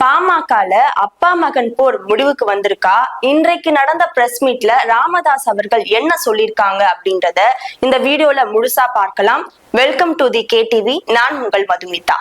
பாமகல அப்பா மகன் போர் முடிவுக்கு வந்திருக்கா? இன்றைக்கு நடந்த பிரஸ் மீட்ல ராமதாஸ் அவர்கள் என்ன சொல்லியிருக்காங்க அப்படின்றத இந்த வீடியோல முழுசா பார்க்கலாம். Welcome to the KTV. நான் உங்கள் மதுமிதா.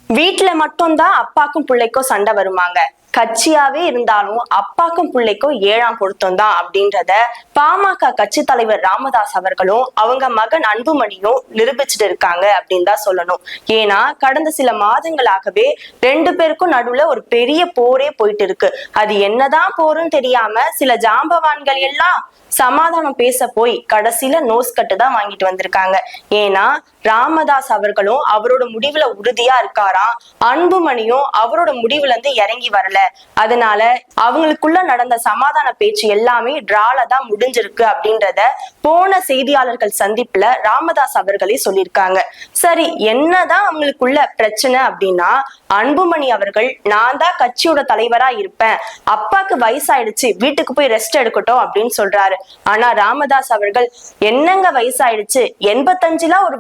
வீட்டுல மட்டும்தான் அப்பாக்கும் பிள்ளைக்கும் சண்டை வருமாங்க? கட்சியாவே இருந்தாலும் அப்பாக்கும் பிள்ளைக்கும் 7ஆம் பொருத்தம் தான் அப்படின்றத பாமக கட்சி தலைவர் ராமதாஸ் அவர்களும் அவங்க மகன் அன்புமணியும் நிரூபிச்சுட்டு இருக்காங்க அப்படின்னு தான் சொல்லணும். ஏன்னா கடந்த சில மாதங்களாகவே 2 பேருக்கும் நடுவுல ஒரு பெரிய போரே போயிட்டு இருக்கு. அது என்னதான் போருன்னு தெரியாம சில ஜாம்பவான்கள் எல்லாம் சமாதானம் பேச போய் கடைசியில நோஸ் கட்டு தான் வாங்கிட்டு வந்திருக்காங்க. ஏன்னா ராமதாஸ் அவர்களும் அவரோட முடிவுல உறுதியா இருக்காராம், அன்புமணியும் அவரோட முடிவுல இருந்து இறங்கி வரல. அதனால அவங்களுக்குள்ள நடந்த சமாதான பேச்சு எல்லாமே டிரால தான் முடிஞ்சிருக்கு அப்படின்றத போன செய்தியாளர்கள் சந்திப்புல ராமதாஸ் அவர்களே சொல்லியிருக்காங்க. சரி, என்னதான் அவங்களுக்குள்ள பிரச்சனை அப்படின்னா, அன்புமணி அவர்கள் நான் தான் கட்சியோட தலைவரா இருப்பேன், அப்பாக்கு வயசாயிடுச்சு, வீட்டுக்கு போய் ரெஸ்ட் எடுக்கட்டும் அப்படின்னு சொல்றாரு. ஆனா ராமதாஸ் அவர்கள் என்னங்க வயசாயிடுச்சு, 85 ஒரு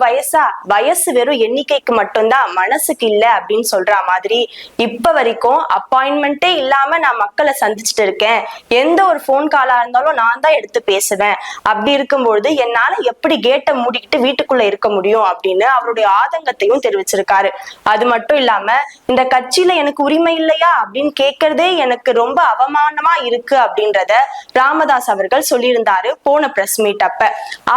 வயசு வெறும் எண்ணிக்கைக்கு மட்டும்தான், மனசுக்கு இல்ல அப்படின்னு சொல்ற மாதிரி இப்ப வரைக்கும் அப்பாயின்மெண்டே இல்லாம நான் மக்களை சந்திச்சுட்டு இருக்கேன். எந்த ஒரு போன் காலா இருந்தாலும் நான் தான் எடுத்து பேசுவேன். அப்படி இருக்கும்பொழுது என்னால எப்படி கேட்டை மூடிக்கிட்டு வீட்டுக்குள்ள இருக்க முடியும் அப்படின்னு அவருடைய ஆதங்கத்தையும் தெரிவிச்சிருக்காரு. அது மட்டும் இல்லாம இந்த கட்சியில எனக்கு உரிமை இல்லையா அப்படின்னு கேட்கறதே எனக்கு ரொம்ப அவமானமா இருக்கு அப்படின்றத ராமதாஸ் அவர்கள் சொல்லியிருந்தாரு போன பிரஸ் மீட் அப்ப.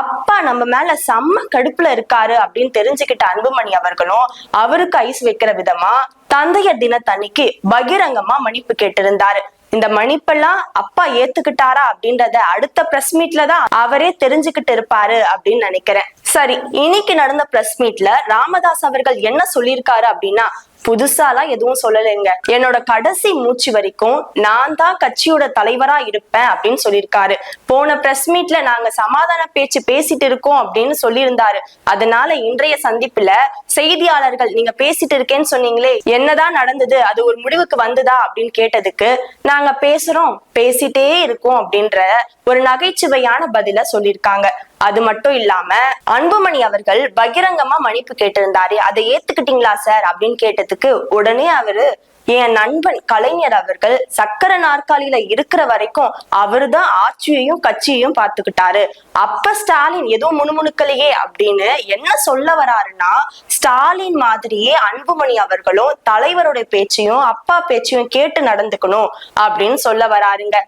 அப்பா நம்ம மேல செம்ம கடுப்புல இருக்காரு அப்படின்னு தெரிஞ்சுக்கிட்ட அன்புமணி அவர்களும் அவருக்கு ஐஸ் வைக்கிற விதமா தந்தையர் தினத்தன்னைக்கு பகிரங்கமா மன்னிப்பு கேட்டிருந்தாரு. இந்த மன்னிப்பெல்லாம் அப்பா ஏத்துக்கிட்டாரா அப்படின்றத அடுத்த பிரஸ் மீட்ல தான் அவரே தெரிஞ்சுக்கிட்டு இருப்பாரு அப்படின்னு நினைக்கிறேன். சரி, இன்னைக்கு நடந்த பிரஸ் மீட்ல ராமதாஸ் அவர்கள் என்ன சொல்லியிருக்காரு அப்படின்னா, புதுசாலாம் எதுவும் சொல்லலைங்க, என்னோட கடைசி மூச்சு வரைக்கும் நான் தான் கட்சியோட தலைவரா இருப்பேன் அப்படின்னு சொல்லியிருக்காரு. போன பிரஸ் மீட்ல நாங்க சமாதான பேச்சு பேசிட்டு இருக்கோம் அப்படின்னு சொல்லியிருந்தாரு. அதனால இன்றைய சந்திப்புல செய்தியாளர்கள் நீங்க பேசிட்டு இருக்கேன்னு சொன்னீங்களே, என்னதான் நடந்தது, அது ஒரு முடிவுக்கு வந்துதா அப்படின்னு கேட்டதுக்கு நாங்க பேசிட்டே இருக்கோம் அப்படின்ற ஒரு நகைச்சுவையான பதில சொல்லியிருக்காங்க. அது மட்டும் இல்லாம அன்புமணி அவர்கள் பகிரங்கமா மன்னிப்பு கேட்டிருந்தாரு, அதை ஏத்துக்கிட்டீங்களா சார் அப்படின்னு கேட்டதுக்கு உடனே அவரு, என் நண்பன் கலைஞர் அவர்கள் சக்கர நாற்காலியில இருக்கிற வரைக்கும் அவருதான் ஆட்சியையும் கட்சியையும் பார்த்துக்கிட்டாரு, அப்ப ஸ்டாலின் எதுவும் முணுமுணுக்கலையே அப்படின்னு என்ன சொல்ல வராருன்னா, ஸ்டாலின் மாதிரியே அன்புமணி அவர்களும் தலைவருடைய பேச்சையும் அப்பா பேச்சையும் கேட்டு நடந்துக்கணும் அப்படின்னு சொல்ல வராருங்க.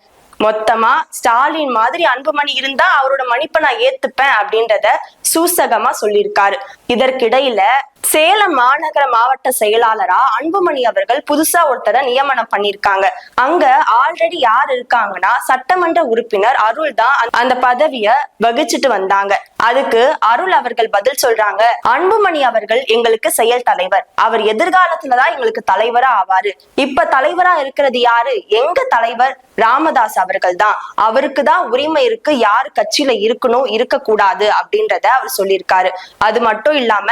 மொத்தமா ஸ்டாலின் மாதிரி அன்புமணி இருந்தா அவரோட மன்னிப்பை நான் ஏத்துப்பேன் அப்படின்றத சூசகமா சொல்லியிருக்காரு. இதற்கிடையில சேலம் மாநகர மாவட்ட செயலாளரா அன்புமணி அவர்கள் புதுசா ஒருத்தரை நியமனம் பண்ணிருக்காங்க. அங்க ஆல்ரெடி யார் இருக்காங்கன்னா, சட்டமன்ற உறுப்பினர் அருள் தான் அந்த பதவிய வகிச்சுட்டு வந்தாங்க. அதுக்கு அருள் அவர்கள் பதில் சொல்றாங்க, அன்புமணி அவர்கள் எங்களுக்கு செயல் தலைவர், அவர் எதிர்காலத்துலதான் எங்களுக்கு தலைவரா ஆவாரு. இப்ப தலைவரா இருக்கிறது யாரு? எங்க தலைவர் ராமதாஸ் அவர்கள் தான், அவருக்கு தான் உரிமை இருக்கு யாரு கட்சியில இருக்கணும் இருக்க கூடாது அப்படின்றத அவர் சொல்லியிருக்காரு. அது மட்டும் இல்லாம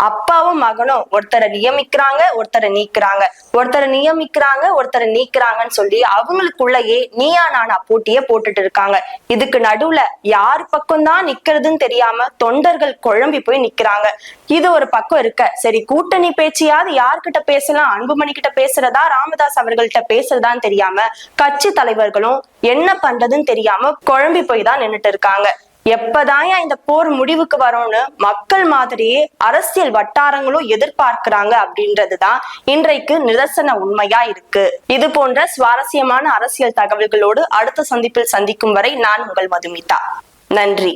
அப்பாவும் மகனும் ஒருத்தரை நியமிக்கிறாங்க, ஒருத்தரை நீக்கிறாங்க, ஒருத்தரை நியமிக்கிறாங்க, ஒருத்தரை நீக்கிறாங்கன்னு சொல்லி அவங்களுக்குள்ளேயே நீயா நானா போட்டியே போட்டுட்டு இருக்காங்க. இதுக்கு நடுவுல யாரு பக்கம் தான் நிக்கிறதுன்னு தெரியாம தொண்டர்கள் குழம்பி போய் நிக்கிறாங்க. இது ஒரு பக்கம் இருக்க, சரி கூட்டணி பேச்சியாவது யார்கிட்ட பேசலாம், அன்புமணி கிட்ட பேசுறதா ராமதாஸ் அவர்கள்ட்ட பேசுறதான்னு தெரியாம கட்சி தலைவர்களும் என்ன பண்றதுன்னு தெரியாம குழம்பி போய் தான் நின்னுட்டு இருக்காங்க. எப்பதான் இந்த போர் முடிவுக்கு வரும்னு மக்கள் மாதிரியே அரசியல் வட்டாரங்களும் எதிர்பார்க்கிறாங்க அப்படின்றதுதான் இன்றைக்கு நிதர்சன உண்மையா இருக்கு. இது போன்ற சுவாரஸ்யமான அரசியல் தகவல்களோடு அடுத்த சந்திப்பில் சந்திக்கும் வரை நான் உங்கள் மதுமிதா. நன்றி.